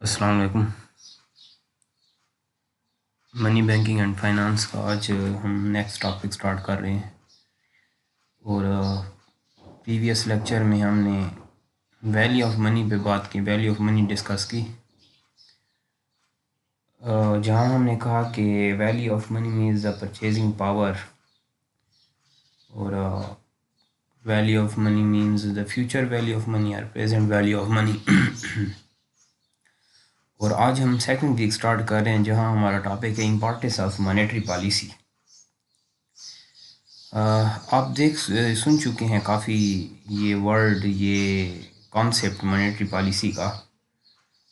अस्सलाम वालेकुम। Money banking and finance का आज हम नेक्स्ट टॉपिक स्टार्ट कर रहे हैं और प्रीवियस लेक्चर में हमने वैल्यू ऑफ मनी पे बात की, वैल्यू ऑफ मनी डिस्कस की, जहां हमने कहा कि value of money means the purchasing power और value of money means the future value of money और प्रेजेंट वैल्यू ऑफ मनी। और आज हम सेकंड वीक स्टार्ट कर रहे हैं जहां हमारा टॉपिक है इम्पोर्टेंस ऑफ मॉनेटरी पॉलिसी। आप सुन चुके हैं काफ़ी ये वर्ड, ये कॉन्सेप्ट मॉनेटरी पॉलिसी का।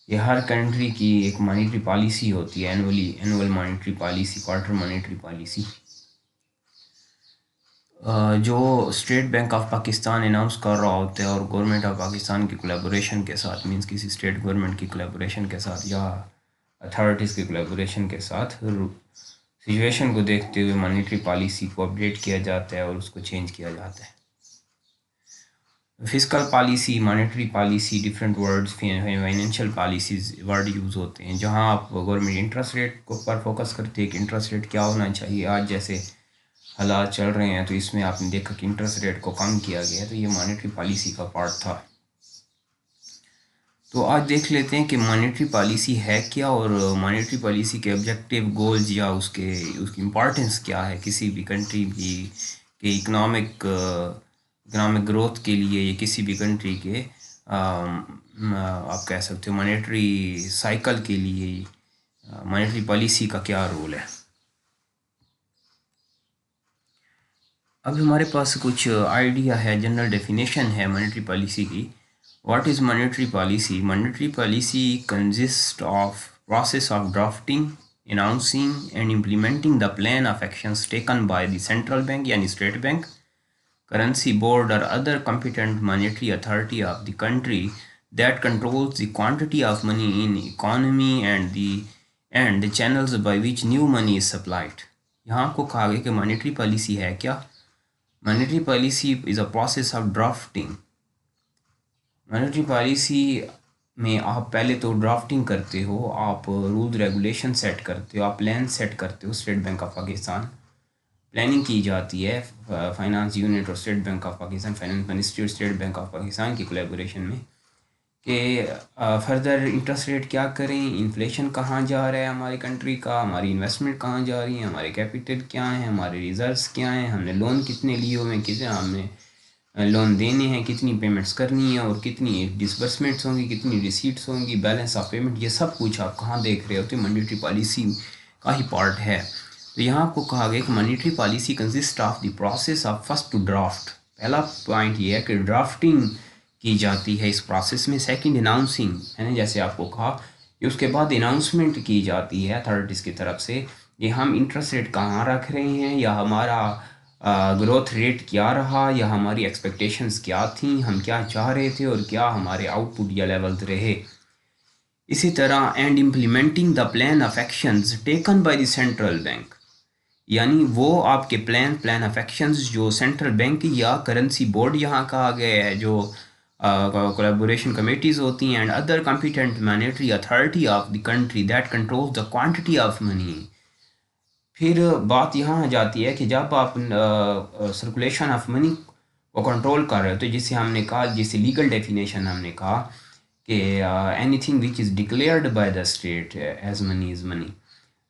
ये हर कंट्री की एक मॉनेटरी पॉलिसी होती है, annual monetary policy, quarter monetary policy, जो state bank of Pakistan announce कर रहा होता है और गवर्नमेंट ऑफ पाकिस्तान की कोलैबोरेशन के साथ, मींस किसी स्टेट गवर्नमेंट की कोलैबोरेशन के साथ या अथॉरिटीज़ की कोलैबोरेशन के साथ सिचुएशन को देखते हुए मॉनेटरी पॉलिसी को अपडेट किया जाता है और उसको चेंज किया जाता है। Fiscal policy, monetary policy, different words, financial policies word use होते हैं जहां आप गवर्नमेंट इंटरेस्ट रेट को पर फोकस करते हैं कि इंटरेस्ट रेट क्या होना चाहिए। आज जैसे हालात चल रहे हैं तो इसमें आपने देखा कि इंटरेस्ट रेट को कम किया गया है, तो ये मॉनेटरी पॉलिसी का पार्ट था। तो आज देख लेते हैं कि मॉनेटरी पॉलिसी है क्या और मॉनेटरी पॉलिसी के ऑब्जेक्टिव, गोल्स या उसकी इम्पोर्टेंस क्या है किसी भी कंट्री की के इकोनॉमिक ग्रोथ के लिए या किसी भी कंट्री के आप कह सकते हो मॉनेटरी साइकिल के लिए मॉनेटरी पॉलिसी का क्या रोल है। अब हमारे पास कुछ आइडिया है, जनरल डेफिनेशन है मॉनेटरी पॉलिसी की। What is monetary policy? Monetary policy consist of process of drafting, announcing and implementing the plan of actions taken by the central bank यानी state bank, currency board or other competent monetary authority of the country that controls the quantity of money in economy and the channels by which new money is supplied। यहाँ आपको कहा गया कि monetary policy है क्या? Monetary policy is a process of drafting. Monetary policy में आप पहले तो ड्राफ्टिंग करते हो, आप रूल रेगुलेशन सेट करते हो, आप प्लान सेट करते हो। State bank of Pakistan planning की जाती है फाइनेंस यूनिट और state bank of Pakistan finance ministry और स्टेट बैंक ऑफ पाकिस्तान की कोलैबोरेशन में कि फर्दर इंटरेस्ट रेट क्या करें, इन्फ्लेशन कहाँ जा रहा है हमारी कंट्री का, हमारी इन्वेस्टमेंट कहाँ जा रही है, हमारे कैपिटल क्या हैं, हमारे रिजर्व्स क्या हैं, हमने लोन कितने लिए हुए हैं, कितने हमने लोन देने हैं, कितनी पेमेंट्स करनी है और कितनी डिसबर्समेंट्स होंगी, कितनी रिसीट्स होंगी, बैलेंस ऑफ पेमेंट, ये सब कुछ आप कहाँ देख रहे होते? मॉनेटरी पॉलिसी का ही पार्ट है। तो यहाँ आपको कहा गया कि monetary policy consist of the process of first to draft. पहला पॉइंट ये है कि ड्राफ्टिंग की जाती है इस प्रोसेस में। सेकंड अनाउंसिंग है ना, जैसे आपको कहा कि उसके बाद अनाउंसमेंट की जाती है अथॉरिटीज़ की तरफ से कि हम इंटरेस्ट रेट कहाँ रख रहे हैं या हमारा ग्रोथ रेट क्या रहा या हमारी एक्सपेक्टेशंस क्या थी, हम क्या चाह रहे थे और क्या हमारे आउटपुट या लेवल्स रहे। इसी तरह and implementing the plan of actions taken by the central bank, यानी वो आपके प्लान ऑफ एक्शंस जो सेंट्रल बैंक या करेंसी बोर्ड यहाँ कहा गया है, जो कोलैबोरेशन कमेटीज़ होती हैं and other competent monetary authority of the country that controls the quantity of money. फिर बात यहाँ आ जाती है कि जब आप सर्कुलेशन ऑफ मनी को कंट्रोल कर रहे हो, तो जिसे हमने कहा, जिसे लीगल डेफिनेशन हमने कहा कि anything which is declared by the state as money is money,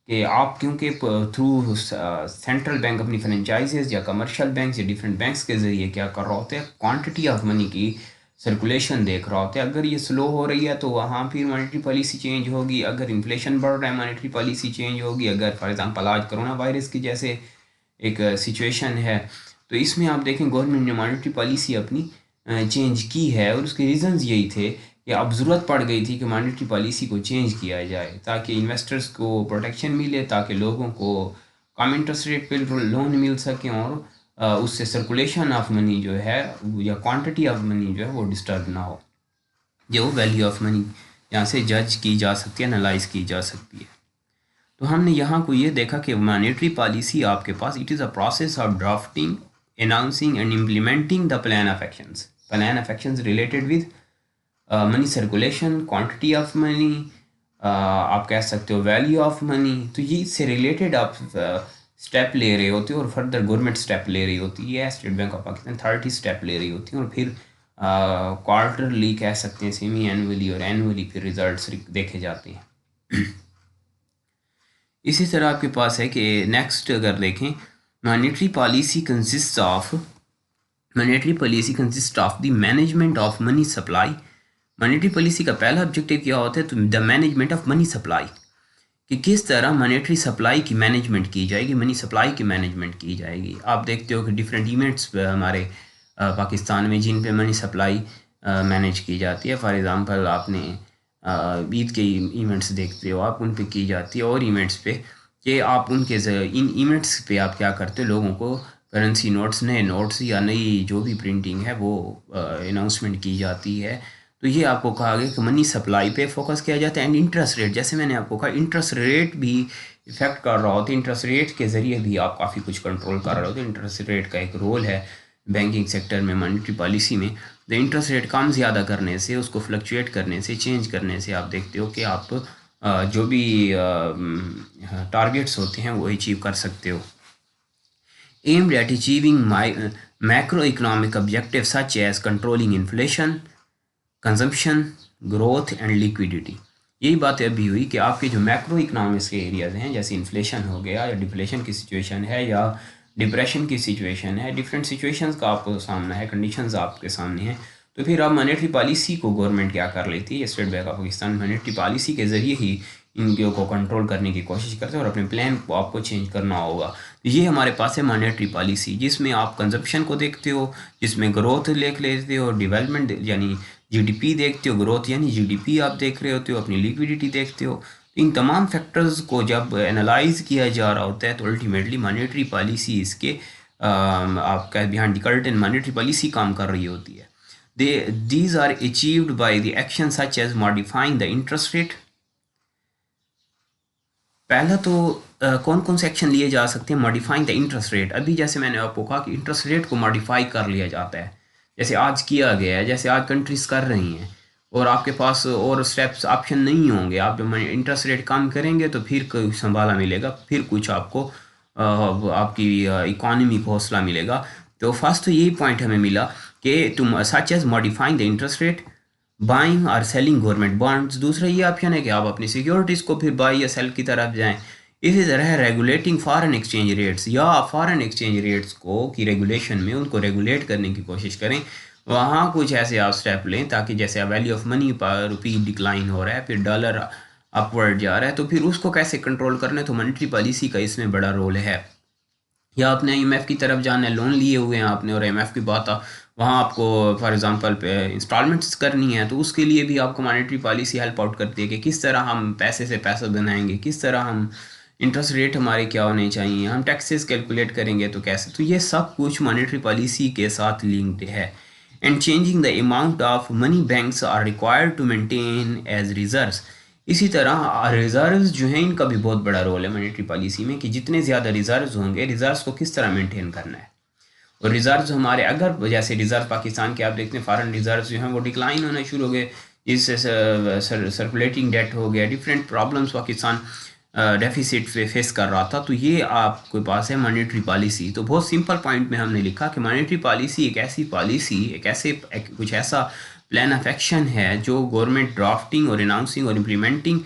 कि आप क्योंकि थ्रू सेंट्रल बैंक अपनी फ्रेंचाइजेज या कमर्शियल बैंक या डिफरेंट बैंक्स के ज़रिए क्या कर रहा होता है, क्वांटिटी ऑफ मनी की सर्कुलेशन देख रहा होता है। अगर ये स्लो हो रही है तो वहाँ फिर मॉनेटरी पॉलिसी चेंज होगी, अगर इन्फ्लेशन बढ़ रहा है मॉनेटरी पॉलिसी चेंज होगी, अगर फॉर एग्जांपल आज कोरोना वायरस की जैसे एक सिचुएशन है तो इसमें आप देखें गवर्नमेंट ने मॉनेटरी पॉलिसी अपनी चेंज की है और उसके रीज़न्स यही थे कि अब ज़रूरत पड़ गई थी कि मॉनेटरी पॉलिसी को चेंज किया जाए ताकि इन्वेस्टर्स को प्रोटेक्शन मिले, ताकि लोगों को कम इंटरेस्ट रेट पे लोन मिल सकें और उससे सर्कुलेशन ऑफ मनी जो है या क्वांटिटी ऑफ मनी जो है वो डिस्टर्ब ना हो। जो वैल्यू ऑफ मनी यहाँ से जज की जा सकती है, एनालाइज की जा सकती है। तो हमने यहाँ को ये देखा कि मॉनेटरी पॉलिसी आपके पास it is a process of drafting, announcing and implementing the plan of actions. Plan of actions related with money circulation, quantity of money, आप कह सकते हो वैल्यू ऑफ मनी। तो ये इससे रिलेटेड आप स्टेप ले रहे होते हो और फर्दर गवर्नमेंट स्टेप ले रही होती है। State bank of Pakistan 30 step ले रही होती है और फिर क्वार्टरली कह सकते हैं, सेमी एनुअली और एनुअली फिर रिजल्ट्स देखे जाते हैं। इसी तरह आपके पास है कि नेक्स्ट अगर देखें, monetary policy consist of the management of money supply. Monetary policy का पहला ऑब्जेक्टिव क्या होता है? तो the management of money supply, कि किस तरह मॉनेटरी सप्लाई की मैनेजमेंट की जाएगी, मनी सप्लाई की मैनेजमेंट की जाएगी। आप देखते हो कि डिफरेंट इवेंट्स हमारे पाकिस्तान में जिन पे मनी सप्लाई मैनेज की जाती है। फॉर एग्ज़ाम्पल आपने ईद के इवेंट्स देखते हो, आप उन पे की जाती है, और इवेंट्स पे कि आप उनके इन इवेंट्स पे आप क्या करते हो, लोगों को करेंसी नोट्स, नए नोट्स या नई जो भी प्रिंटिंग है वो अनाउंसमेंट की जाती है। तो ये आपको कहा गया कि मनी सप्लाई पे फोकस किया जाता है। एंड इंटरेस्ट रेट, जैसे मैंने आपको कहा, इंटरेस्ट रेट भी इफेक्ट कर रहा होता है। इंटरेस्ट रेट के ज़रिए भी आप काफ़ी कुछ कंट्रोल कर रहे होते हैं। इंटरेस्ट रेट का एक रोल है बैंकिंग सेक्टर में, मॉनेटरी पॉलिसी में। तो इंटरेस्ट रेट कम ज़्यादा करने से, उसको फ्लक्चुएट करने से, चेंज करने से आप देखते हो कि आप जो भी टारगेट्स होते हैं वो अचीव कर सकते हो। Aimed at achieving macro economic objective such as controlling inflation, consumption, growth and liquidity. यही बात अभी हुई कि आपके जो मैक्रो इकोनॉमिक्स के एरियाज हैं, जैसे इन्फ्लेशन हो गया या डिफ्लेशन की सिचुएशन है या डिप्रेशन की सिचुएशन है, डिफरेंट सिचुएशंस का आपको सामना है, कंडीशंस आपके सामने हैं। तो फिर आप मॉनेटरी पॉलिसी को गवर्नमेंट क्या कर लेती है, state bank of Pakistan monetary policy के ज़रिए ही इनको को कंट्रोल करने की कोशिश करते हैं और अपने प्लान को आपको चेंज करना होगा। तो ये हमारे पास है मॉनेटरी पॉलिसी, जिसमें आप कंजप्शन को देखते हो, जिसमें ग्रोथ देख लेते हो, डेवलपमेंट यानी जीडीपी देखते हो, ग्रोथ यानी जीडीपी आप देख रहे होते हो, अपनी लिक्विडिटी देखते हो। तो इन तमाम फैक्टर्स को जब एनालाइज किया जा रहा होता है तो अल्टीमेटली मॉनेटरी पॉलिसी इसके आपका behind the curtain monetary policy काम कर रही होती है। these are achieved by the actions such as modifying the interest rate। पहला तो कौन कौन से एक्शन लिए जा सकते हैं? Modifying the interest rate. अभी जैसे मैंने आपको कहा कि इंटरेस्ट रेट को मॉडिफाई कर लिया जाता है, जैसे आज किया गया है, जैसे आज कंट्रीज कर रही हैं, और आपके पास और स्टेप्स ऑप्शन नहीं होंगे। आप जब इंटरेस्ट रेट कम करेंगे तो फिर कुछ संभाला मिलेगा, फिर कुछ आपको आपकी इकॉनमी को हौसला मिलेगा। तो फर्स्ट तो यही पॉइंट हमें मिला कि तुम such as modifying the interest rate, buying और सेलिंग गवर्नमेंट बॉन्ड्स। दूसरा ये ऑप्शन है कि आप अपनी सिक्योरिटीज़ को फिर बाई या सेल की तरफ जाएं। इसी तरह रेगुलेटिंग फॉरेन एक्सचेंज रेट्स, या फॉरेन एक्सचेंज रेट्स को की रेगुलेशन में उनको रेगुलेट करने की कोशिश करें। वहाँ कुछ ऐसे आप स्टेप लें ताकि जैसे वैल्यू ऑफ मनी पर रुपी डिक्लाइन हो रहा है, फिर डॉलर अपवर्ड जा रहा है, तो फिर उसको कैसे कंट्रोल करना है। तो मॉनेटरी पॉलिसी का इसमें बड़ा रोल है। या आपने IMF की तरफ जाना है, लोन लिए हुए हैं आपने और IMF की बात वहाँ आपको फॉर एग्जांपल पे इंस्टॉलमेंट्स करनी है, तो उसके लिए भी आपको मॉनेटरी पॉलिसी हेल्प आउट करती है कि किस तरह हम पैसे से पैसा बनाएंगे, किस तरह हम इंटरेस्ट रेट हमारे क्या होने चाहिए, हम टैक्सेस कैलकुलेट करेंगे तो कैसे। तो ये सब कुछ मॉनेटरी पॉलिसी के साथ लिंक्ड है। And changing the amount of money banks are required to maintain as reserves. इसी तरह रिजर्व्स जो हैं इनका भी बहुत बड़ा रोल है मॉनेटरी पॉलिसी में, कि जितने ज़्यादा रिजर्व्स होंगे, रिजर्व्स को किस तरह मेंटेन करना है। और रिजर्व्स हमारे अगर जैसे रिजर्व पाकिस्तान के आप देखते हैं फॉरेन रिजर्व्स जो हैं वो डिक्लाइन होना शुरू हो गए, इससे सर्कुलेटिंग डेट हो गया, different problems Pakistan deficit face कर रहा था। तो ये आपके पास है मॉनेटरी पॉलिसी। तो बहुत सिंपल पॉइंट में हमने लिखा कि मॉनेटरी पॉलिसी एक ऐसी पॉलिसी, कुछ ऐसा प्लान ऑफ एक्शन है जो गवर्नमेंट ड्राफ्टिंग और अनाउंसिंग और इम्प्लीमेंटिंग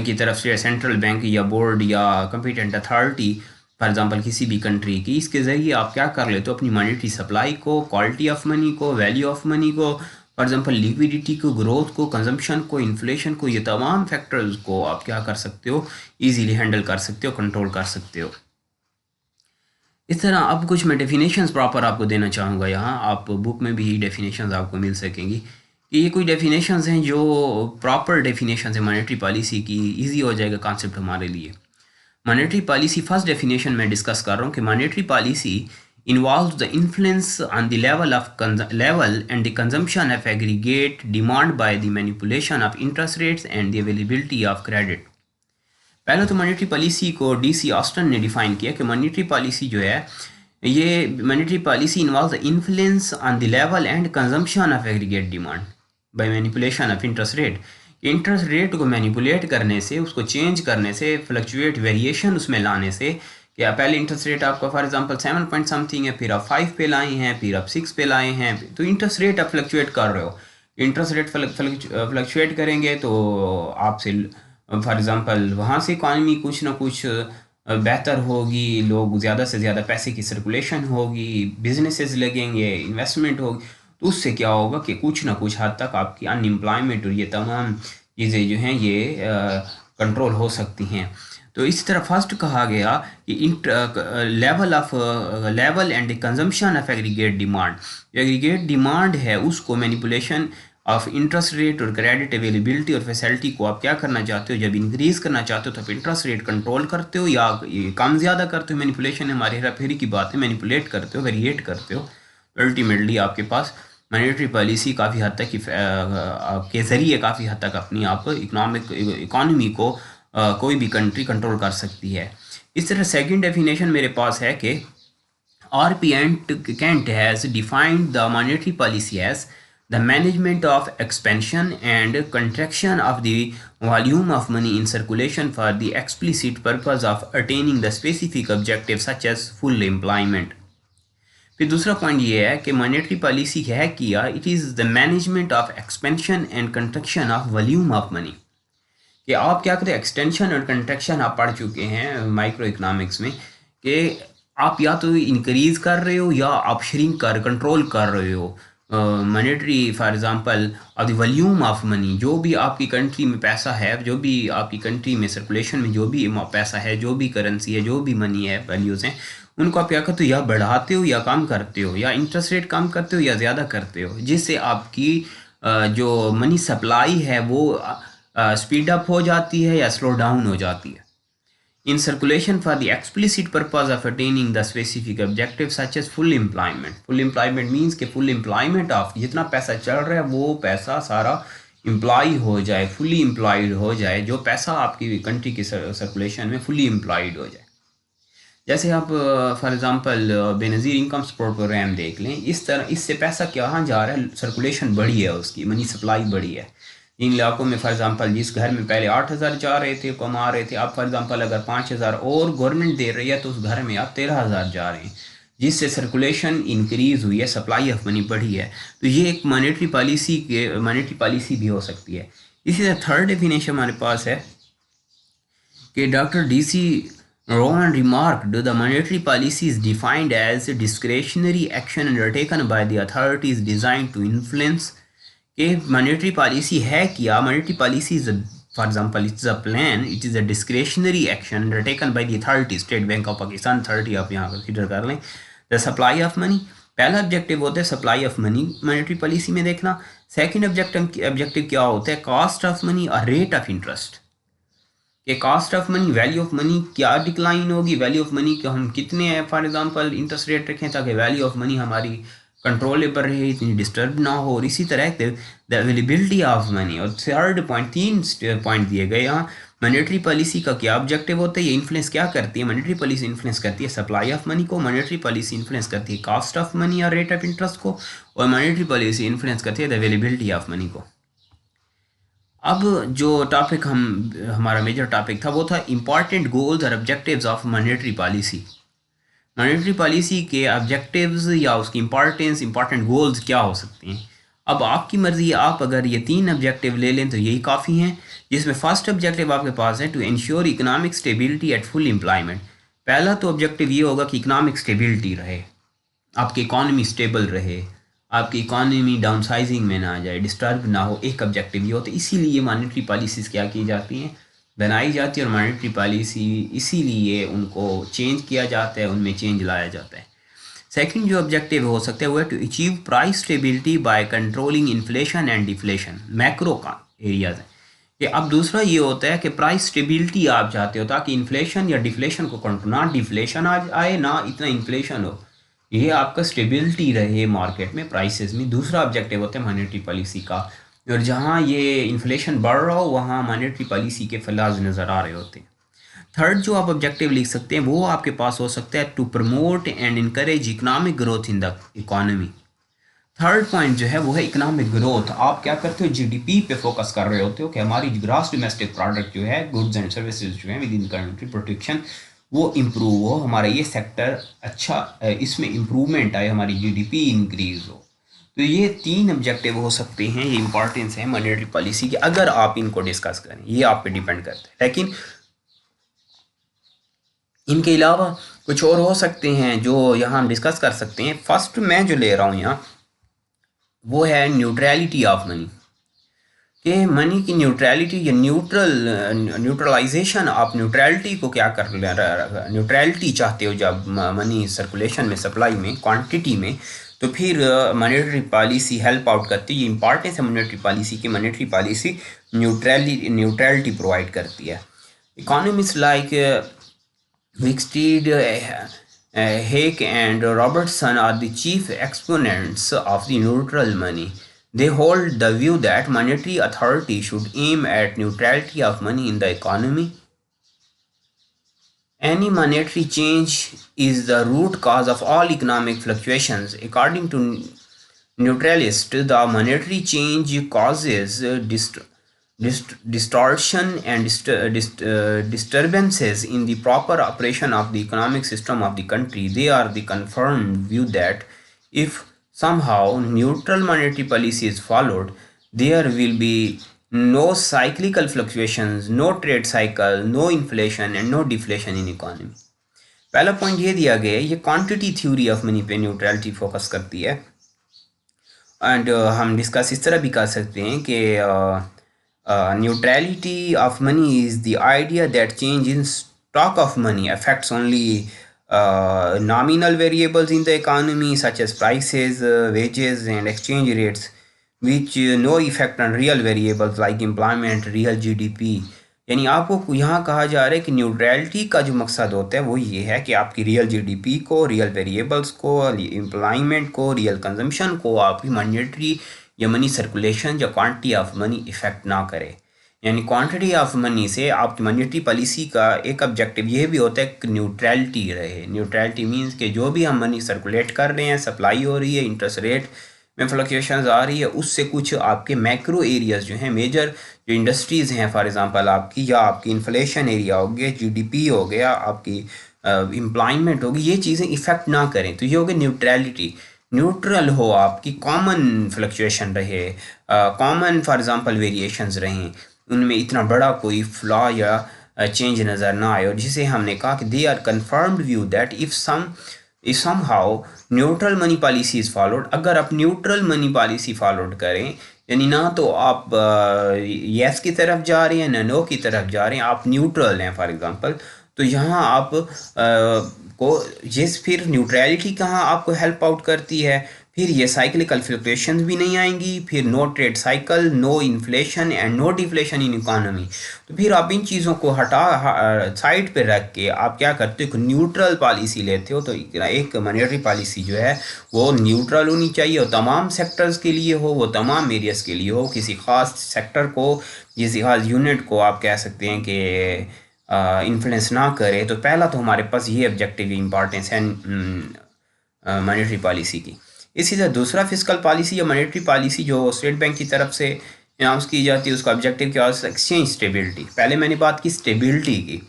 की तरफ से सेंट्रल बैंक या बोर्ड या कंपिटेंट अथॉरिटी फॉर एग्जांपल किसी भी कंट्री की, इसके ज़रिए आप क्या कर लेते हो, अपनी मॉनेटरी सप्लाई को, क्वालिटी ऑफ मनी को, वैल्यू ऑफ मनी को, फॉर एग्जांपल लिक्विडिटी को, ग्रोथ को, कंजम्पशन को, इन्फ्लेशन को, ये तमाम फैक्टर्स को आप क्या कर सकते हो, ईजीली हैंडल कर सकते हो, कंट्रोल कर सकते हो। इस तरह अब कुछ मैं डेफिनेशंस प्रॉपर आपको देना चाहूँगा। यहाँ आप बुक में भी डेफिनेशंस आपको मिल सकेंगी कि ये कुछ डेफिनेशंस हैं जो प्रॉपर डेफिनेशंस हैं मॉनेटरी पॉलिसी की, ईजी हो जाएगा कॉन्सेप्ट हमारे लिए। मॉनेटरी पॉलिसी फर्स्ट डेफिनेशन में डिस्कस कर रहा हूँ कि monetary policy involves the influence on the level and the consumption of aggregate demand by the manipulation of interest rates and the availability of credit। पहले तो monetary policy को DC Austin ने define किया कि मॉनेटरी पॉलिसी जो है, ये monetary policy involve the influence on the level and consumption of aggregate demand by manipulation of interest rate, interest rate को मैनिपुलेट करने से, उसको चेंज करने से, फ्लक्चुएट वेरिएशन उसमें लाने से, कि पहले इंटरेस्ट रेट आपका फॉर एग्जांपल 7 पॉइंट समथिंग है, फिर आप 5 पे लाए हैं, फिर आप 6 पे लाए हैं, तो इंटरेस्ट रेट आप फ्लक्चुएट कर रहे हो। इंटरेस्ट रेट फ्लक्चुएट करेंगे तो आपसे फॉर एग्जांपल वहाँ से इकॉनमी कुछ ना कुछ बेहतर होगी, लोग ज़्यादा से ज़्यादा पैसे की सर्कुलेशन होगी, बिजनेसेस लगेंगे, इन्वेस्टमेंट होगी, तो उससे क्या होगा कि कुछ ना कुछ हद तक आपकी अनएम्प्लॉयमेंट और ये तमाम चीज़ें जो हैं ये कंट्रोल हो सकती हैं। तो इसी तरह फर्स्ट कहा गया कि level and consumption of aggregate demand. Aggregate demand है उसको मैनिपुलेशन ऑफ इंटरेस्ट रेट और क्रेडिट अवेलेबिलिटी और फैसिलिटी को आप क्या करना चाहते हो, जब इंक्रीज़ करना चाहते हो तो आप इंटरेस्ट रेट कंट्रोल करते हो या कम ज़्यादा करते हो। मैनिपुलेशन हमारी हेरा फेरी की बात है, मैनिपुलेट करते हो, वेरिएट करते हो। अल्टीमेटली आपके पास मॉनेटरी पॉलिसी काफ़ी हद तक के ज़रिए काफ़ी हद तक अपनी आप इकॉनमी को कोई भी कंट्री कंट्रोल कर सकती है। इस तरह सेकंड डेफिनेशन मेरे पास है कि R.P. Kent has defined the monetary policy as the management of expansion and contraction of the volume of money in circulation for the explicit purpose of attaining the specific objective such as full employment। फिर दूसरा point ये है कि monetary policy है किया, it is the management of expansion and construction of volume of money. कि आप क्या करते हैं, एक्सटेंशन और कंट्रक्शन आप पढ़ चुके हैं माइक्रो इकोनॉमिक्स में, कि आप या तो इंक्रीज कर रहे हो या आप श्रिंक कर कंट्रोल कर रहे हो monetary for example of the volume of money. जो भी आपकी कंट्री में पैसा है, जो भी आपकी कंट्री में सर्कुलेशन में जो भी पैसा है, जो भी करेंसी है, जो भी मनी है, वैल्यूज़ हैं, उनको आप क्या करते हो, या बढ़ाते हो या कम करते हो, या इंटरेस्ट रेट कम करते हो या ज़्यादा करते हो, जिससे आपकी जो मनी सप्लाई है वो स्पीड अप हो जाती है या स्लो डाउन हो जाती है। In circulation for the explicit purpose of attaining the specific objective such as full employment. Full employment means कि फुल एम्प्लॉयमेंट ऑफ जितना पैसा चल रहा है वो पैसा सारा एम्प्लॉय हो जाए, फुली एम्प्लॉयड हो जाए, जो पैसा आपकी कंट्री की सर्कुलेशन में फुली एम्प्लॉयड हो जाए। जैसे आप for example Benazir income support program देख लें, इस तरह इससे पैसा कहाँ जा रहा है, सर्कुलेशन बढ़ी है, उसकी मनी सप्लाई बढ़ी है। इन इलाकों में फॉर एग्जांपल जिस घर में पहले 8,000 जा रहे थे, कमा रहे थे, अब फॉर एग्जांपल अगर 5,000 और गवर्नमेंट दे रही है तो उस घर में आप 13,000 जा रहे हैं, जिससे सर्कुलेशन इंक्रीज़ हुई है, सप्लाई ऑफ मनी बढ़ी है। तो ये एक मॉनेटरी पॉलिसी भी हो सकती है। इसी तरह थर्ड डेफिनेशन हमारे पास है कि doctor DC Rowan remarked, the monetary policy is defined as discretionary action undertaken by the authorities designed to influence। कि monetary policy है क्या, monetary policy is for example it's a plan, it is a discretionary action undertaken by the authorities, State Bank of Pakistan authority आप यहाँ consider कर लें। the supply of money, पहला objective होता है supply of money monetary policy में देखना। Second objective क्या होता है, कॉस्ट ऑफ मनी और रेट ऑफ इंटरेस्ट। कि cost of money, value of money क्या डिक्लाइन होगी, वैल्यू ऑफ मनी को हम कितने हैं फॉर एग्जांपल इंटरेस्ट रेट रखें ताकि वैल्यू ऑफ मनी हमारी कंट्रोलेबल रहे, इतनी डिस्टर्ब ना हो। और इसी तरह द अवेलेबिलिटी ऑफ मनी। और थर्ड पॉइंट, 3 पॉइंट दिए गए यहाँ। मॉनेटरी पॉलिसी का क्या ऑब्जेक्टिव होता है, ये इन्फ्लुएंस क्या करती है, मॉनेटरी पॉलिसी इन्फ्लुएंस करती है सप्लाई ऑफ मनी को, मॉनेटरी पॉलिसी इन्फ्लुएंस करती है कॉस्ट ऑफ मनी और रेट ऑफ इंटरेस्ट को, और मॉनेटरी पॉलिसी इन्फ्लुएंस करती है द अवेलेबिलिटी ऑफ मनी को। अब जो टॉपिक हमारा मेजर टॉपिक था वो था इम्पॉर्टेंट गोल्स और objectives of monetary policy. Monetary policy के ऑब्जेक्टिव्स या उसकी इम्पॉर्टेंट गोल्स क्या हो सकते हैं। अब आपकी मर्ज़ी है, आप अगर ये 3 ऑब्जेक्टिव ले लें तो यही काफ़ी हैं, जिसमें फर्स्ट ऑब्जेक्टिव आपके पास है to ensure economic stability at full employment. पहला तो ऑब्जेक्टिव ये होगा कि इकोनॉमिक स्टेबिलिटी रहे, आपकी इकॉनमी स्टेबल रहे, आपकी इकॉनमी डाउनसाइजिंग में ना आ जाए, डिस्टर्ब ना हो, एक ऑब्जेक्टिव ये होता है। इसीलिए मॉनेटरी पॉलिसीज़ क्या की जाती हैं, बनाई जाती है, और मॉनेटरी पॉलिसी इसीलिए उनको चेंज किया जाता है, उनमें चेंज लाया जाता है। सेकंड जो ऑब्जेक्टिव हो सकता है वो है to achieve price stability by controlling inflation and deflation. Macro का एरियाज है कि अब दूसरा ये होता है कि प्राइस स्टेबिलिटी आप चाहते हो ताकि इन्फ्लेशन या डिफ्लेशन को कंट्रोल, ना डिफ्लेशन आ आए ना इतना इन्फ्लेशन हो, ये आपका स्टेबिलिटी रहे मार्केट में, प्राइसेस में। दूसरा ऑब्जेक्टिव होता है मॉनेटरी पॉलिसी का, और जहाँ ये इन्फ्लेशन बढ़ रहा हो वहाँ मॉनेटरी पॉलिसी के फलाज नज़र आ रहे होते हैं। थर्ड जो आप ऑब्जेक्टिव लिख सकते हैं वो आपके पास हो सकता है to promote and encourage economic growth in the economy. Third point जो है वो है इकोनॉमिक ग्रोथ। आप क्या करते हो, जीडीपी पे फोकस कर रहे होते हो कि हमारी ग्रॉस डोमेस्टिक प्रोडक्ट जो है, गुड्स एंड सर्विसेज जो है विद इन कंट्री प्रोडक्शन, वो इम्प्रूव हो, हमारा ये सेक्टर अच्छा, इसमें इम्प्रूवमेंट आए, हमारी जीडीपी इंक्रीज हो। तो ये तीन ऑब्जेक्टिव हो सकते हैं, ये इंपॉर्टेंस है मॉनेटरी पॉलिसी की, अगर आप इनको डिस्कस करें, ये आप पे डिपेंड करता है। लेकिन इनके अलावा कुछ और हो सकते हैं जो यहाँ हम डिस्कस कर सकते हैं। फर्स्ट मैं जो ले रहा हूँ यहाँ, वो है न्यूट्रलिटी ऑफ मनी, कि मनी की न्यूट्रलिटी या न्यूट्रलाइजेशन। आप न्यूट्रलिटी को क्या कर न्यूट्रलिटी चाहते हो जब मनी सर्कुलेशन में, सप्लाई में, क्वांटिटी में, तो फिर मॉनेटरी पॉलिसी हेल्प आउट करती है। ये इंपॉर्टेंस है मॉनेटरी पॉलिसी की। मॉनेटरी पॉलिसी न्यूट्रलिटी प्रोवाइड करती है। Economist like Wicksteed, Hayek and Robertson are the chief exponents of the neutral money. They hold the view that monetary authority should aim at neutrality of money in the economy. Any monetary change is the root cause of all economic fluctuations. According to neutralists, the monetary change causes distortion and disturbances in the proper operation of the economic system of the country. They are the confirmed view that if somehow neutral monetary policy is followed, there will be no cyclical fluctuations, no trade cycle, no inflation and no deflation in economy. पहला point ये दिया गया है, ये quantity theory of money पे neutrality focus करती है। And हम डिस्कस इस तरह भी कर सकते हैं कि neutrality of money is the idea that change in stock of money affects only nominal variables in the economy, such as prices, wages, and exchange rates, which no effect on real variables like employment, real GDP. यानी आपको यहाँ कहा जा रहा है कि neutrality का जो मकसद होता है वो ये है कि आपकी रियल जीडीपी को, रियल वेरिएबल्स को, एम्प्लॉयमेंट को, रियल कंजम्पशन को आपकी मॉनेटरी या मनी सर्कुलेशन या क्वांटिटी ऑफ मनी इफेक्ट ना करे। यानी क्वांटिटी ऑफ मनी से आपकी मॉनेटरी पॉलिसी का एक ऑब्जेक्टिव ये भी होता है कि न्यूट्रलिटी रहे। न्यूट्रलिटी मीन्स कि जो भी हम मनी सर्कुलेट कर रहे हैं, सप्लाई हो रही है, इंटरेस्ट रेट में फ्लक्चुएशंस आ रही है, उससे कुछ आपके मैक्रो एरियाज जो हैं, मेजर जो इंडस्ट्रीज़ हैं फॉर एग्जांपल आपकी, या आपकी इन्फ्लेशन एरिया हो गया, जीडीपी हो गया, आपकी एम्प्लॉयमेंट होगी, ये चीज़ें इफ़ेक्ट ना करें। तो ये हो गई न्यूट्रलिटी। न्यूट्रल हो, आपकी कॉमन फ्लक्चुएशन रहे, कॉमन फॉर एग्जांपल वेरिएशंस रहें, उनमें इतना बड़ा कोई फ्लॉ या चेंज नज़र ना आए। और जिसे हमने कहा कि they are confirmed view that if somehow neutral money policy is followed, अगर आप न्यूट्रल मनी पॉलिसी फॉलोड करें, यानी ना तो आप यस की तरफ जा रहे हैं ना नो की तरफ जा रहे हैं, आप न्यूट्रल हैं फॉर एग्जांपल, तो यहाँ आप को ये फिर न्यूट्रलिटी कहाँ आपको हेल्प आउट करती है, फिर ये साइक्लिकल फ्लक्चुएशंस भी नहीं आएंगी, फिर no trade cycle, no inflation and no deflation in economy. तो फिर आप इन चीज़ों को हटा साइड पे रख के आप क्या करते हो, न्यूट्रल पॉलिसी लेते हो। तो एक मॉनेटरी पॉलिसी जो है वो न्यूट्रल होनी चाहिए, वो तमाम सेक्टर्स के लिए हो, वो तमाम एरियाज़ के लिए हो, किसी ख़ास सेक्टर को, किसी ख़ास यूनिट को आप कह सकते हैं कि इन्फ्लुएंस ना करे। तो पहला तो हमारे पास ये ऑब्जेक्टिव इंपॉर्टेंस है मॉनेटरी पॉलिसी की। इसी तरह दूसरा फिस्कल पॉलिसी या मॉनेटरी पॉलिसी जो स्टेट बैंक की तरफ से अनाउंस की जाती है, उसका ऑब्जेक्टिव क्या है, एक्सचेंज स्टेबिलिटी। पहले मैंने बात की स्टेबिलिटी की।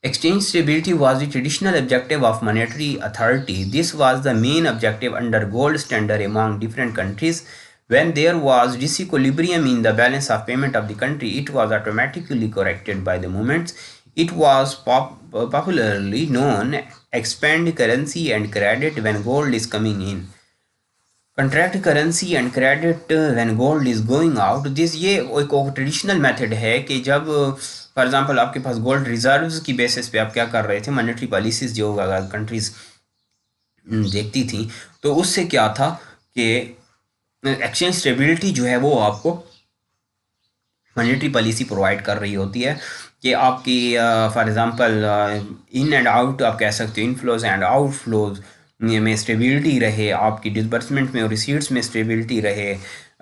Exchange stability was the traditional objective of monetary authority. This was the main objective under gold standard among different countries. When there was disequilibrium in the balance of payment of the country, it was automatically corrected by the movements. It was popularly known expand currency and credit when gold is coming in. Contract currency and credit when gold is going out. This ये एक traditional method है कि जब for example आपके पास gold reserves की basis पे आप क्या कर रहे थे, मॉनेटरी पॉलिसीज़ जो कंट्रीज़ देखती थी, तो उससे क्या था कि एक्सचेंज स्टेबिलिटी जो है वो आपको मॉनेटरी पॉलिसी प्रोवाइड कर रही होती है कि आपकी for example in and out आप कह सकते हो, इनफ्लोज एंड आउटफ्लोज में स्टेबिलिटी रहे, आपकी डिसबर्समेंट में और रिसीट्स में स्टेबिलिटी रहे,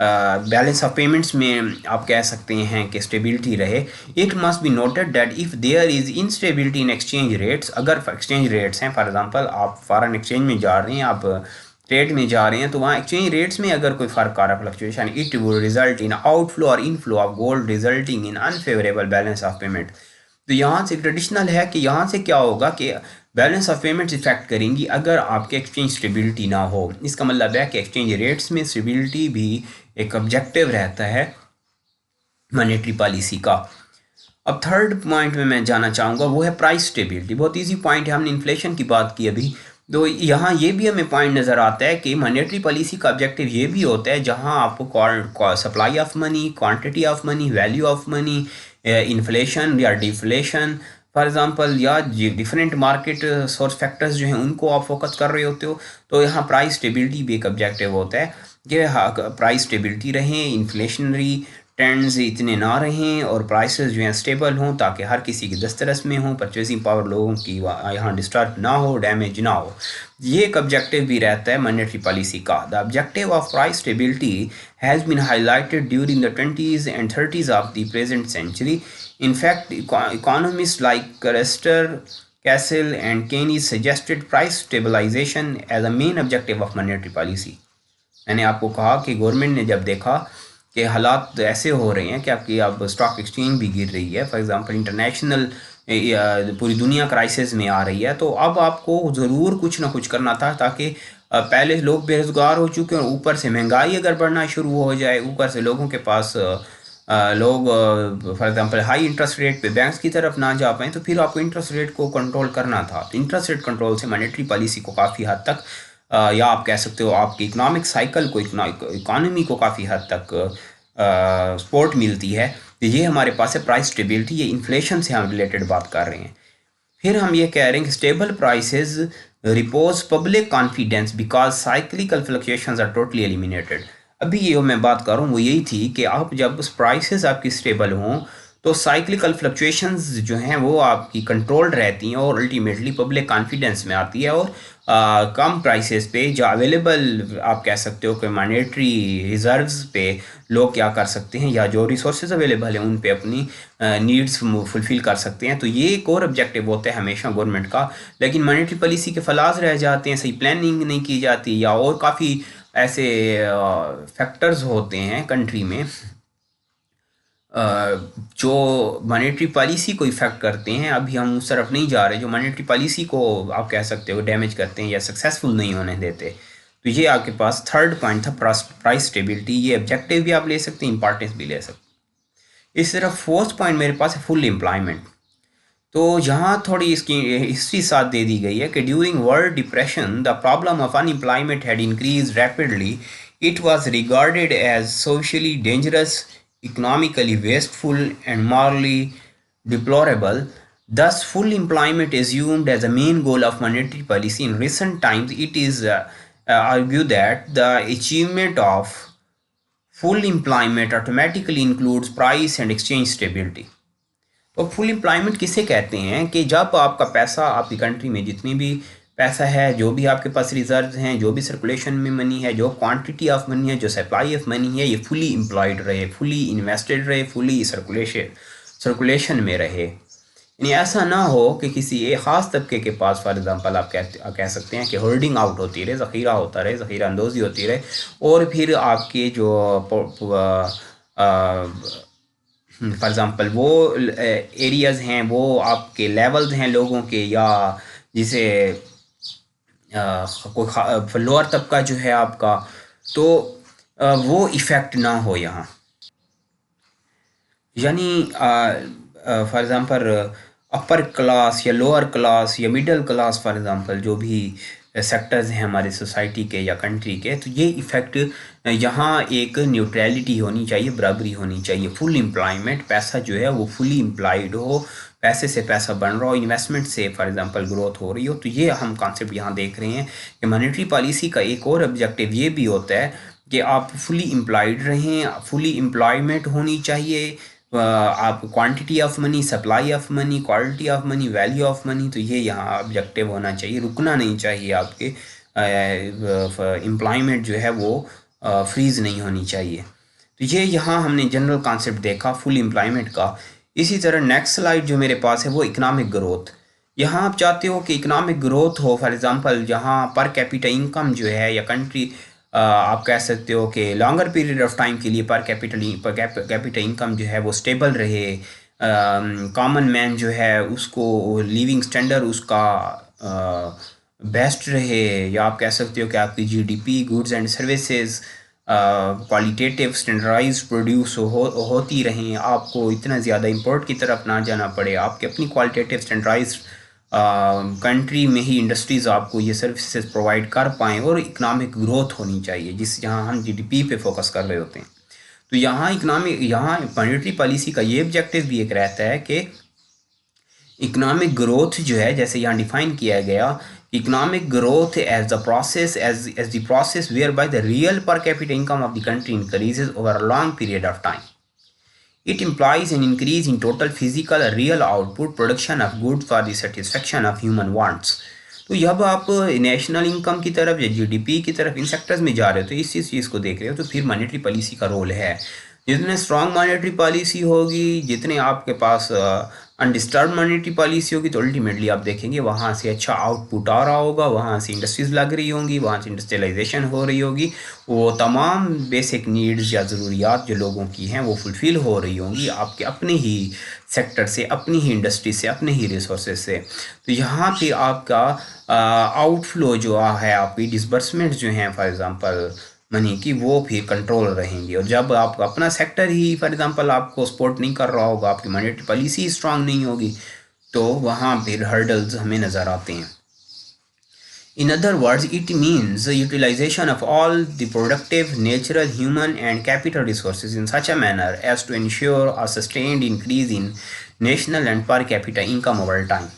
बैलेंस ऑफ पेमेंट्स में आप कह सकते हैं कि स्टेबिलिटी रहे। It must be noted that if there is instability in exchange rates, अगर एक्सचेंज रेट्स हैं, फॉर एग्जांपल आप फॉरेन एक्सचेंज में जा रहे हैं, आप ट्रेड में जा रहे हैं तो वहाँ एक्सचेंज रेट्स में अगर कोई फ़र्क आ रहा है, fluctuation, it would result in outflow और inflow of gold resulting in unfavourable balance of payment. तो यहाँ से ट्रेडिशनल है कि यहाँ से क्या होगा कि बैलेंस ऑफ पेमेंट्स इफेक्ट करेंगी अगर आपके एक्सचेंज स्टेबिलिटी ना हो। इसका मतलब है कि एक्सचेंज रेट्स में स्टेबिलिटी भी एक ऑब्जेक्टिव रहता है मॉनेटरी पॉलिसी का। अब थर्ड पॉइंट में मैं जाना चाहूँगा वो है प्राइस स्टेबिलिटी। बहुत इजी पॉइंट है, हमने इन्फ्लेशन की बात की अभी, तो यहाँ ये भी हमें पॉइंट नज़र आता है कि मॉनेटरी पॉलिसी का ऑब्जेक्टिव ये भी होता है जहाँ आपको supply of money, quantity of money, value of money, inflation या डिफ्लेशन फॉर एग्जांपल, या डिफरेंट मार्केट सोर्स फैक्टर्स जो हैं उनको आप फोकस कर रहे होते हो, तो यहाँ प्राइस स्टेबिलिटी भी एक ऑब्जेक्टिव होता है कि प्राइस स्टेबिलिटी रहें, इन्फ्लेशनरी ट्रेंड्स इतने ना रहें और प्राइसेस जो हैं स्टेबल हों ताकि हर किसी की दस्तरस में हो, परचेसिंग पावर लोगों की यहाँ डिस्टर्ब ना हो, डैमेज ना हो। ये एक ऑब्जेक्टिव भी रहता है मॉनेटरी पॉलिसी का। The objective of price stability has been highlighted during the 20s and 30s of the present century. In fact, economists like Custer, Cassell and Keynes suggested price stabilization as a main objective of monetary policy। मैंने आपको कहा कि government ने जब देखा कि हालात ऐसे हो रहे हैं कि आपकी अब स्टॉक एक्सचेंज भी गिर रही है, फॉर एग्जांपल इंटरनेशनल पूरी दुनिया क्राइसिस में आ रही है, तो अब आपको ज़रूर कुछ ना कुछ करना था ताकि पहले लोग बेरोज़गार हो चुके हैं और ऊपर से महंगाई अगर बढ़ना शुरू हो जाए, ऊपर से लोगों के पास लोग for example high interest rate पे बैंक्स की तरफ ना जा पाएँ, तो फिर आपको इंटरेस्ट रेट को कंट्रोल करना था। तो इंटरेस्ट रेट कंट्रोल से मॉनेटरी पॉलिसी को काफ़ी हद तक या आप कह सकते हो आपकी इकोनॉमिक साइकिल को, इकोनॉमी को काफ़ी हद तक सपोर्ट मिलती है। तो ये हमारे पास है प्राइस स्टेबिलिटी, ये इन्फ्लेशन से हम रिलेटेड बात कर रहे हैं। फिर हम ये कह रहे हैं कि stable prices repose public confidence because cyclical fluctuations are totally eliminated. अभी ये मैं बात कर रहा हूँ वो यही थी कि आप जब प्राइसेस आपकी स्टेबल हों तो साइक्लिकल फ्लक्चुएशंस जो हैं वो आपकी कंट्रोल्ड रहती हैं और अल्टीमेटली पब्लिक कॉन्फिडेंस में आती है और कम प्राइसेस पे जो अवेलेबल आप कह सकते हो कि मॉनेटरी रिजर्व्स पे लोग क्या कर सकते हैं या जो रिसोर्सेज अवेलेबल हैं उन पे अपनी नीड्स फुलफ़िल कर सकते हैं। तो ये एक और ऑब्जेक्टिव होता है हमेशा गवर्नमेंट का, लेकिन मॉनेटरी पॉलिसी के फलाज रह जाते हैं, सही प्लानिंग नहीं की जाती या और काफ़ी ऐसे फैक्टर्स होते हैं कंट्री में जो मॉनेटरी पॉलिसी को इफ़ेक्ट करते हैं। अभी हम उस तरफ नहीं जा रहे जो मॉनेटरी पॉलिसी को आप कह सकते हो डैमेज करते हैं या सक्सेसफुल नहीं होने देते। तो ये आपके पास थर्ड पॉइंट था प्राइस स्टेबिलिटी। ये ऑब्जेक्टिव भी आप ले सकते हैं, इंपॉर्टेंस भी ले सकते हैं। इस तरफ फोर्थ पॉइंट मेरे पास है फुल एम्प्लॉयमेंट। तो यहाँ थोड़ी इसकी हिस्ट्री साथ दे दी गई है कि during world depression the problem of unemployment had increase rapidly. It was regarded as socially dangerous, economically wasteful and morally deplorable. Thus, full employment assumed as a main goal of monetary policy. In recent times, it is argued that the achievement of full employment automatically includes price and exchange stability. तो full employment किसे कहते हैं कि जब आपका पैसा, आपकी country में जितनी भी पैसा है, जो भी आपके पास रिजर्व हैं, जो भी सर्कुलेशन में मनी है, जो क्वांटिटी ऑफ मनी है, जो सप्लाई ऑफ मनी है, ये फुली एम्प्लॉयड रहे, फुली इन्वेस्टेड रहे, फुली सर्कुलेशन में रहे। यानी ऐसा ना हो कि किसी एक ख़ास तबके के पास फॉर एग्जांपल आप कह सकते हैं कि होल्डिंग आउट होती रहे, ज़ख़ीरा होता रहे, ज़ख़ीरा अंदोज़ी होती रहे और फिर आपके जो फॉर एग्ज़ाम्पल वो एरियाज़ हैं, वो आपके लेवल्स हैं लोगों के, या जिसे कोई लोअर तबका जो है आपका, तो वो इफ़ेक्ट ना हो यहाँ। यानी फॉर एग्ज़ाम्पल अपर क्लास या लोअर क्लास या मिडिल क्लास फॉर एग्ज़ाम्पल जो भी सेक्टर्स हैं हमारे सोसाइटी के या कंट्री के, तो ये इफ़ेक्ट यहाँ एक न्यूट्रलिटी होनी चाहिए, बराबरी होनी चाहिए। फुल एम्प्लॉयमेंट, पैसा जो है वो फुली एम्प्लॉयड हो, पैसे से पैसा बन रहा हो, इन्वेस्टमेंट से फॉर एग्जांपल ग्रोथ हो रही हो। तो ये हम कॉन्सेप्ट यहाँ देख रहे हैं कि मॉनेटरी पॉलिसी का एक और ऑब्जेक्टिव ये भी होता है कि आप फुली एम्प्लॉयड रहें, फुली एम्प्लॉयमेंट होनी चाहिए, आप quantity of money, supply of money, quality of money, value of money, तो ये यहाँ ऑब्जेक्टिव होना चाहिए। रुकना नहीं चाहिए, आपके एम्प्लॉयमेंट जो है वो फ्रीज नहीं होनी चाहिए। तो ये यहाँ हमने जनरल कॉन्सेप्ट देखा फुल एम्प्लॉयमेंट का। इसी तरह नेक्स्ट स्लाइड जो मेरे पास है वो इकोनॉमिक ग्रोथ। यहाँ आप चाहते हो कि इकोनॉमिक ग्रोथ हो, फॉर एग्जांपल जहाँ पर कैपिटा इनकम जो है, या कंट्री आप कह सकते हो कि लॉन्गर पीरियड ऑफ टाइम के लिए पर कैपिटा इनकम जो है वो स्टेबल रहे, कॉमन मैन जो है उसको लिविंग स्टैंडर्ड उसका बेस्ट रहे, या आप कह सकते हो कि आपकी GDP, goods and services qualitative standardise produce होती रहें, आपको इतना ज़्यादा इंपोर्ट की तरफ ना जाना पड़े, आपकी अपनी क्वालिटेटिव स्टैंडर्डाइज कंट्री में ही इंडस्ट्रीज़ आपको ये सर्विसेज प्रोवाइड कर पाएँ, और इकनॉमिक ग्रोथ होनी चाहिए जिस जहाँ हम जीडीपी पे फोकस कर रहे होते हैं। तो यहाँ मॉनेटरी पॉलिसी का ये ऑब्जेक्टिव भी एक रहता है कि इकोनॉमिक ग्रोथ जो है, जैसे यहाँ डिफाइन किया गया, economic growth as the process as the process whereby the real per capita income of the country increases over a long period of time. It implies an increase in total physical real output production of goods for the satisfaction of human wants. तो जब आप national income की तरफ या GDP की तरफ इन sectors में जा रहे हो, तो इस चीज़ को देख रहे हो, तो फिर मॉनेटरी पॉलिसी का रोल है। जितने स्ट्रॉन्ग मॉनेटरी पॉलिसी होगी, जितने आपके पास अनडिस्टर्ब मॉनेटरी पॉलिसी होगी, तो अल्टीमेटली आप देखेंगे वहाँ से अच्छा आउटपुट आ रहा होगा, वहाँ से इंडस्ट्रीज लग रही होंगी, वहाँ से इंडस्ट्रियलाइजेशन हो रही होगी, वो तमाम बेसिक नीड्स या ज़रूरियात जो लोगों की हैं वो फुलफ़िल हो रही होंगी आपके अपने ही सेक्टर से, अपनी ही इंडस्ट्री से, अपने ही रिसोर्सेज से। तो यहाँ पे आपका आउटफ्लो जो है, आपकी डिसबर्समेंट जो हैं फॉर एग्ज़ाम्पल मनी की, वो फिर कंट्रोल रहेंगी। और जब आपका अपना सेक्टर ही फॉर एग्जांपल आपको सपोर्ट नहीं कर रहा होगा, आपकी मॉनेटरी पॉलिसी स्ट्रांग नहीं होगी, तो वहाँ फिर हर्डल्स हमें नज़र आते हैं। In other words, it means the utilization of all the productive, natural, human and capital resources in such a manner as to ensure a sustained increase in national and per capita income over time.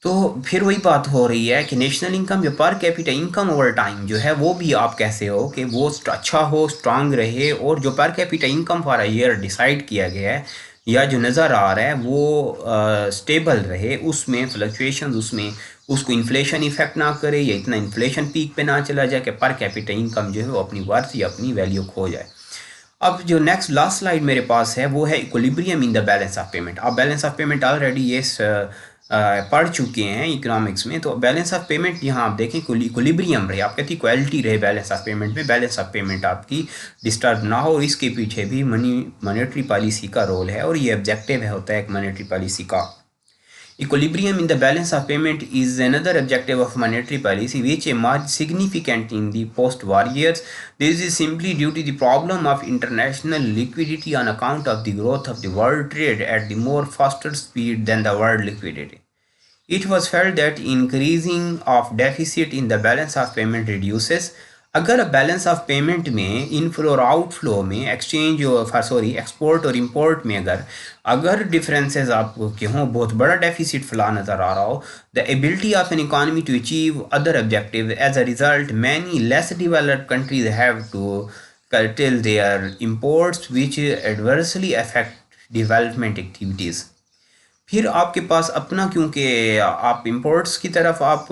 तो फिर वही बात हो रही है कि national income या पर कैपिटा इनकम ओवर टाइम जो है वो भी आप कैसे हो कि वो अच्छा हो, स्ट्रांग रहे, और जो पर capita income for a year decide किया गया है या जो नज़र आ रहा है वो स्टेबल रहे, उसमें फ्लक्चुएशन, उसमें उसको इन्फ्लेशन इफेक्ट ना करे, या इतना इन्फ्लेशन पीक पे ना चला जाए कि पर कैपिटा इनकम जो है वो अपनी वर्थ या अपनी वैल्यू खो जाए। अब जो नेक्स्ट लास्ट स्लाइड मेरे पास है वो है equilibrium in the balance of payment. आप बैलेंस ऑफ पेमेंट ऑलरेडी ये पढ़ चुके हैं इकोनॉमिक्स में। तो बैलेंस ऑफ पेमेंट यहाँ आप देखें इक्विलिब्रियम रहे, आप कहती इक्वालिटी रहे बैलेंस ऑफ पेमेंट में, बैलेंस ऑफ पेमेंट आपकी डिस्टर्ब ना हो, इसके पीछे भी मॉनेटरी पॉलिसी का रोल है, और ये ऑब्जेक्टिव है होता है एक मॉनेटरी पॉलिसी का। Equilibrium in the balance of payment is another objective of monetary policy which emerged significant in the post-war years. This is simply due to the problem of international liquidity on account of the growth of the world trade at the more faster speed than the world liquidity. It was felt that increasing of deficit in the balance of payment reduces अगर balance of payment में inflow और outflow में exchange export और import में अगर differences आपको के हों, बहुत बड़ा डेफिसिट फला नज़र आ रहा हो, the ability of an economy to achieve other objective as a result many less developed countries have to curtail their imports which adversely affect development activities। फिर आपके पास अपना, क्योंकि आप इंपोर्ट्स की तरफ आप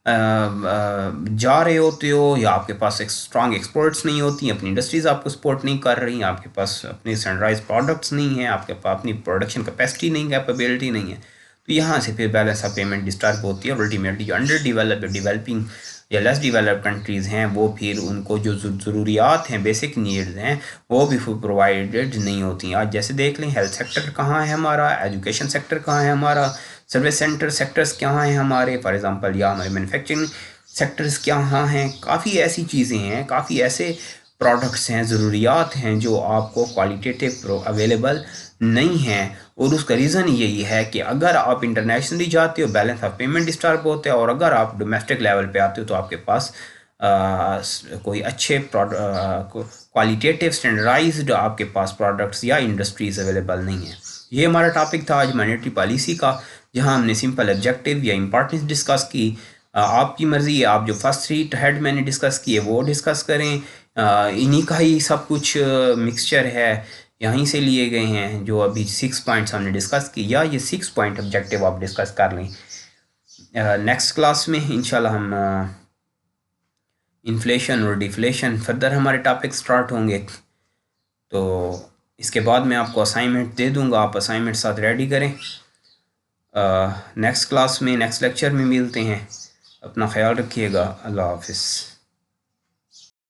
जा रहे होते हो, या आपके पास एक स्ट्रॉन्ग एक्सपोर्ट्स नहीं होती, अपनी इंडस्ट्रीज़ आपको सपोर्ट नहीं कर रही, आपके पास अपनी सनराइज प्रोडक्ट्स नहीं है, आपके पास अपनी प्रोडक्शन कैपेसिटी नहीं, कैपेबिलिटी नहीं है, तो यहाँ से फिर बैलेंस ऑफ पेमेंट डिस्टर्ब होती है, और अल्टीमेटली जो अंडर डेवलपिंग या लेस डेवलप्ड कंट्रीज़ हैं वो फिर उनको जो ज़रूरियात हैं, बेसिक नीड्स हैं, वो भी प्रोवाइडेड नहीं होती हैं। आज जैसे देख लें, हेल्थ सेक्टर कहाँ है हमारा, एजुकेशन सेक्टर कहाँ है हमारा, सर्विस सेक्टर्स कहाँ हैं हमारे फॉर एग्जांपल, या हमारे मैन्युफैक्चरिंग सेक्टर्स कहाँ हैं। काफ़ी ऐसी चीज़ें हैं, काफ़ी ऐसे प्रोडक्ट्स हैं, ज़रूरियात हैं जो आपको क्वालिटेटिव अवेलेबल नहीं हैं, और उसका रीज़न यही है कि अगर आप इंटरनेशनली जाते हो बैलेंस ऑफ पेमेंट डिस्टर्ब होते हैं, और अगर आप डोमेस्टिक लेवल पे आते हो तो आपके पास कोई अच्छे क्वालिटेटिव स्टैंडर्डाइज्ड आपके पास प्रोडक्ट्स या इंडस्ट्रीज अवेलेबल नहीं है। ये हमारा टॉपिक था आज मॉनेटरी पॉलिसी का, जहां हमने सिंपल ऑब्जेक्टिव या इंपॉर्टेंस डिस्कस की। आपकी मर्ज़ी है, आप जो फर्स्ट थ्री हेड मैंने डिस्कस किए वो डिस्कस करें, इन्हीं का ही सब कुछ मिक्सचर है, यहीं से लिए गए हैं जो अभी 6 पॉइंट्स हमने डिस्कस की, या ये 6 पॉइंट ऑब्जेक्टिव आप डिस्कस कर लें। नेक्स्ट क्लास में इंशाल्लाह हम इन्फ्लेशन और डिफ्लेशन फर्दर हमारे टॉपिक स्टार्ट होंगे। तो इसके बाद मैं आपको असाइनमेंट दे दूंगा, आप असाइनमेंट साथ रेडी करें। नेक्स्ट क्लास में नेक्स्ट लेक्चर में मिलते हैं। अपना ख्याल रखिएगा। अल्लाह हाफिज़।